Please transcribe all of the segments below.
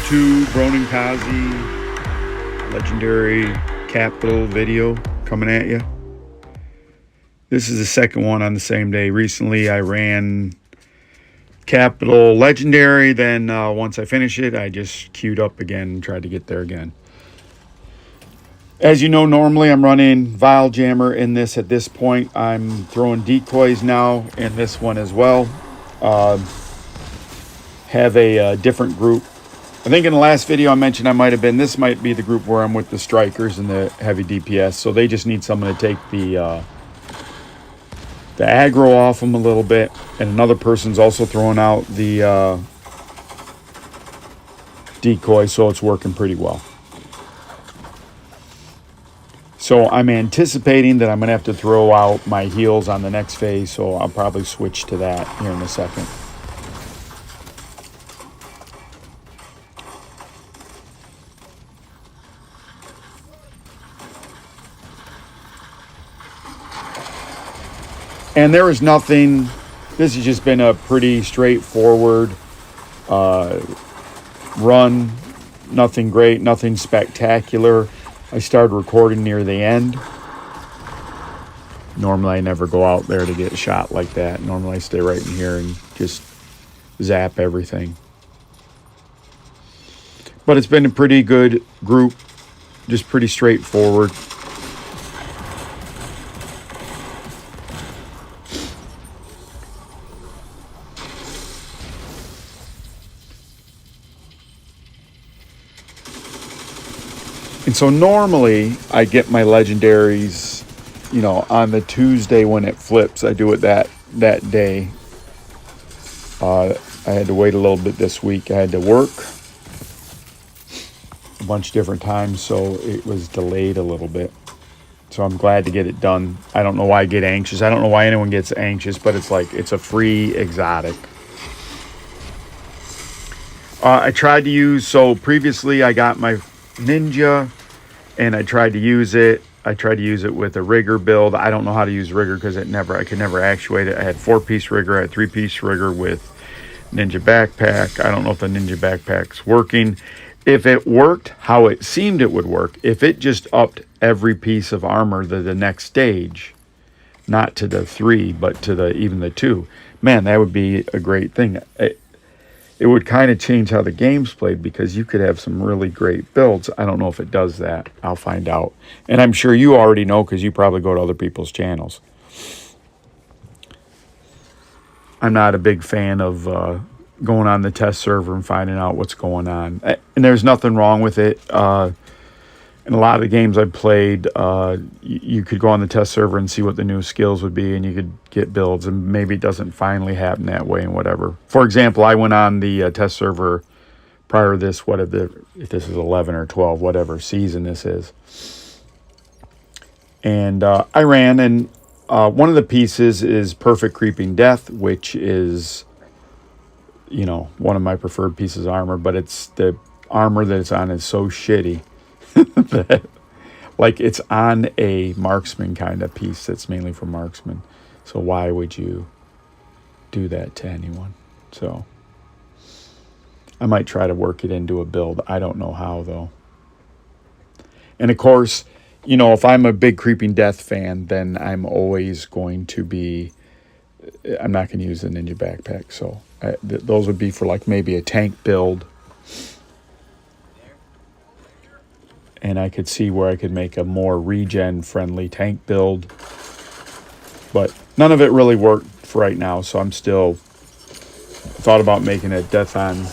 YouTube, Ronin Kazi, legendary capital video coming at you. This is the second one on the same day. Recently I ran capital legendary, then once I finish it I just queued up again and tried to get there again. As you know, normally I'm running Vile Jammer in this. At this point I'm throwing decoys now in this one as well. Have a different group. I think in the last video I mentioned this might be the group where I'm with the strikers and the heavy DPS, so they just need someone to take the aggro off them a little bit, and another person's also throwing out the decoy, so it's working pretty well. So I'm anticipating that I'm gonna have to throw out my heals on the next phase, so I'll probably switch to that here in a second. And there is nothing, this has just been a pretty straightforward run. Nothing great, nothing spectacular. I started recording near the end. Normally I never go out there to get shot like that. Normally I stay right in here and just zap everything. But it's been a pretty good group, just pretty straightforward. And so normally I get my legendaries, you know, on the Tuesday when it flips. I do it that day. I had to wait a little bit this week. I had to work a bunch of different times, so it was delayed a little bit. So I'm glad to get it done. I don't know why I get anxious. I don't know why anyone gets anxious, but it's like it's a free exotic. I tried to use, so previously I got my Ninja and I tried to use it. I tried to use it with a rigger build. I don't know how to use rigger because I could never actuate it. I had 4-piece rigger, I had 3-piece rigger with Ninja backpack. I don't know if the Ninja backpack's working. If it worked how it seemed it would work, if it just upped every piece of armor to the next stage, not to the 3, but to even the 2, man, that would be a great thing. It would kind of change how the game's played because you could have some really great builds. I don't know if it does that. I'll find out. And I'm sure you already know because you probably go to other people's channels. I'm not a big fan of going on the test server and finding out what's going on. And there's nothing wrong with it. In a lot of the games I've played, you could go on the test server and see what the new skills would be, and you could get builds, and maybe it doesn't finally happen that way and whatever. For example, I went on the test server prior to this, if this is 11 or 12, whatever season this is. And I ran, and one of the pieces is Perfect Creeping Death, which is, you know, one of my preferred pieces of armor, but it's the armor that it's on is so shitty. That, like, it's on a marksman kind of piece that's mainly for marksman, so why would you do that to anyone? So I might try to work it into a build. I don't know how though. And of course, you know, if I'm a big Creeping Death fan, then I'm always going to be, I'm not going to use the Ninja backpack, so those would be for like maybe a tank build. And I could see where I could make a more regen-friendly tank build. But none of it really worked for right now, so I'm still thought about making a death on,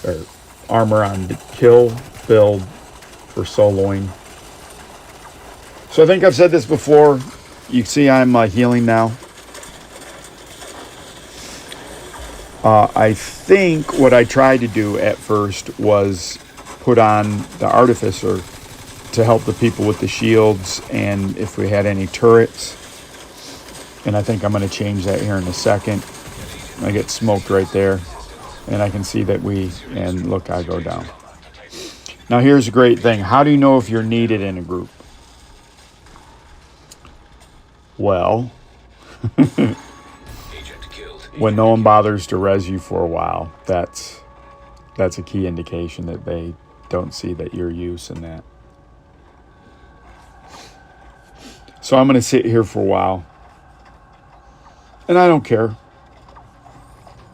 or armor on kill build for soloing. So I think I've said this before. You see I'm healing now. I think what I tried to do at first was put on the Artificer to help the people with the shields and if we had any turrets. And I think I'm going to change that here in a second. I get smoked right there. And I can see that and look, I go down. Now here's a great thing. How do you know if you're needed in a group? Well, when no one bothers to res you for a while, that's that's a key indication that they don't see that you're using that. So I'm going to sit here for a while. And I don't care.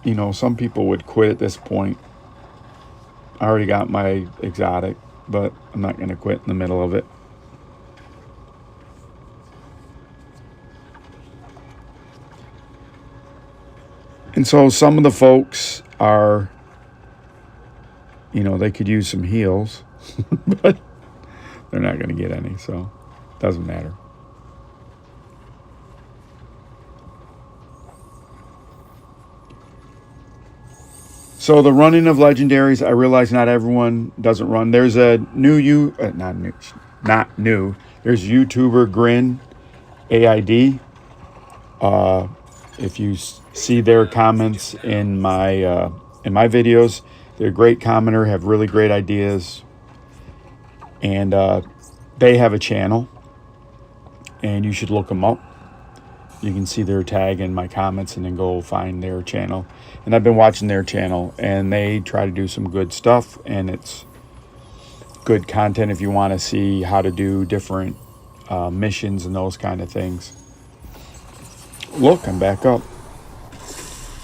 You know, some people would quit at this point. I already got my exotic, but I'm not going to quit in the middle of it. And so some of the folks are, you know, they could use some heals, but they're not going to get any, so it doesn't matter. So the running of legendaries, I realize not everyone doesn't run. There's a new not new. There's YouTuber Grin AID. If you see their comments in my videos, they're a great commenter, have really great ideas, and they have a channel, and you should look them up. You can see their tag in my comments and then go find their channel. And I've been watching their channel, and they try to do some good stuff, and it's good content if you want to see how to do different missions and those kind of things. Look, I'm back up.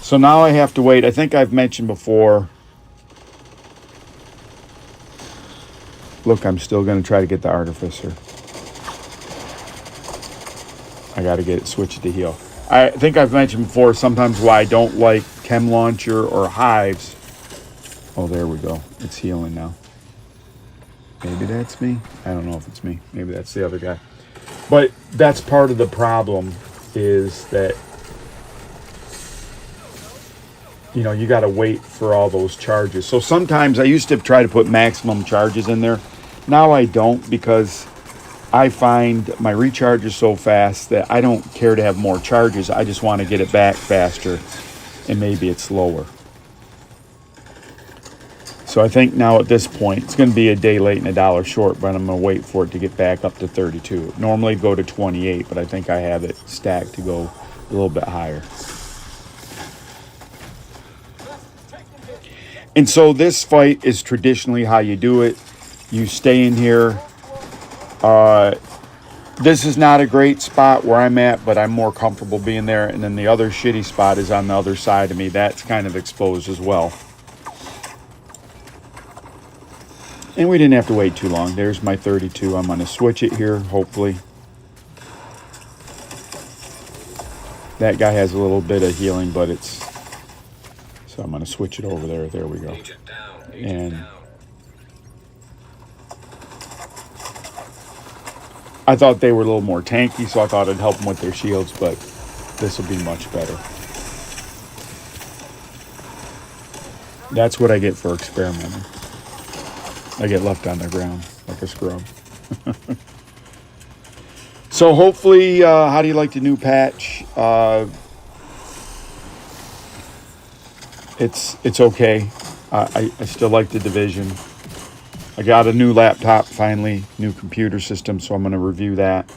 So now I have to wait. I think I've mentioned before. Look, I'm still going to try to get the Artificer. I got to get it switched to heal. I think I've mentioned before sometimes why I don't like Chem Launcher or Hives. Oh, there we go. It's healing now. Maybe that's me. I don't know if it's me. Maybe that's the other guy. But that's part of the problem is that, you know, you got to wait for all those charges. So sometimes I used to try to put maximum charges in there. Now I don't, because I find my recharge is so fast that I don't care to have more charges. I just want to get it back faster, and maybe it's lower. So I think now at this point, it's going to be a day late and $1 short, but I'm going to wait for it to get back up to 32. Normally go to 28, but I think I have it stacked to go a little bit higher. And so this fight is traditionally how you do it. You stay in here. This is not a great spot where I'm at, but I'm more comfortable being there. And then the other shitty spot is on the other side of me. That's kind of exposed as well. And we didn't have to wait too long. There's my 32. I'm going to switch it here, hopefully. That guy has a little bit of healing, but it's... So I'm going to switch it over there. There we go. And I thought they were a little more tanky, so I thought I'd help them with their shields, but this will be much better. That's what I get for experimenting. I get left on the ground like a scrub. So hopefully, how do you like the new patch? It's okay. I still like the Division. I got a new laptop finally, new computer system, so I'm going to review that.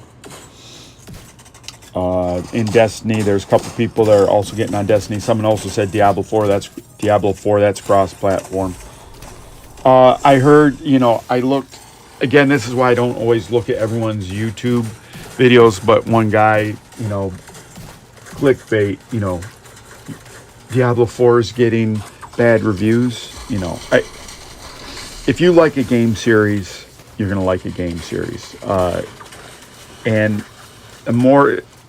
In Destiny, there's a couple people that are also getting on Destiny. Someone also said Diablo 4. That's cross-platform. I heard, you know, I looked, again, this is why I don't always look at everyone's YouTube videos, but one guy, you know, clickbait, you know, Diablo 4 is getting bad reviews. You know, if you like a game series, you're going to like a game series. And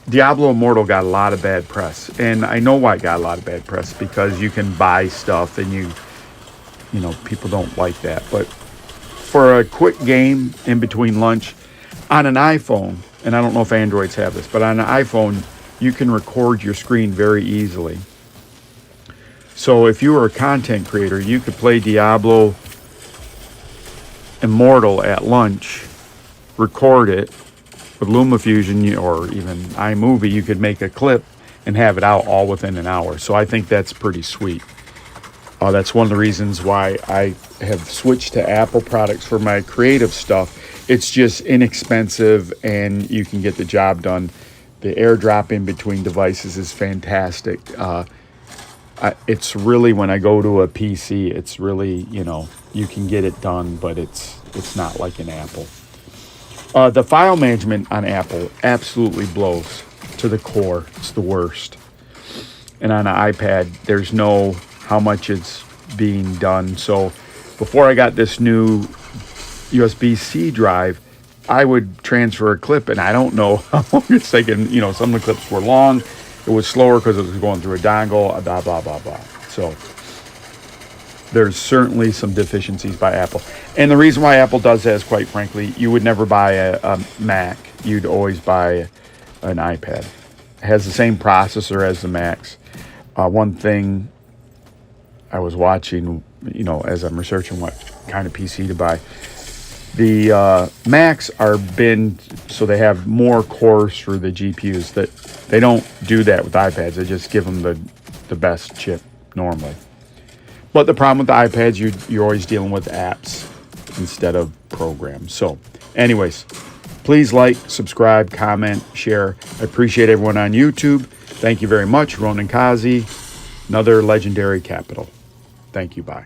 Diablo Immortal got a lot of bad press. And I know why it got a lot of bad press, because you can buy stuff and you know, people don't like that. But for a quick game in between lunch on an iPhone, and I don't know if Androids have this, but on an iPhone, you can record your screen very easily. So if you were a content creator, you could play Diablo Immortal at lunch, record it with LumaFusion or even iMovie. You could make a clip and have it out all within an hour. So I think that's pretty sweet. That's one of the reasons why I have switched to Apple products for my creative stuff. It's just inexpensive and you can get the job done. The airdrop in between devices is fantastic. It's really, when I go to a PC, it's really, you know, you can get it done, but it's not like an Apple. The file management on Apple absolutely blows to the core. It's the worst. And on an iPad, there's no how much it's being done. So before I got this new USB-C drive, I would transfer a clip, and I don't know how long it's taken. You know, some of the clips were long. It was slower because it was going through a dongle, blah, blah, blah, blah. So there's certainly some deficiencies by Apple. And the reason why Apple does that is, quite frankly, you would never buy a Mac. You'd always buy an iPad. It has the same processor as the Macs. One thing I was watching, you know, as I'm researching what kind of PC to buy, the Macs are binned, so they have more cores for the GPUs. That they don't do that with iPads. They just give them the best chip normally. But the problem with the iPads, you're always dealing with apps instead of programs. So anyways, please like, subscribe, comment, share. I appreciate everyone on YouTube. Thank you very much. Ronan Kazi, another Legendary Capital. Thank you. Bye.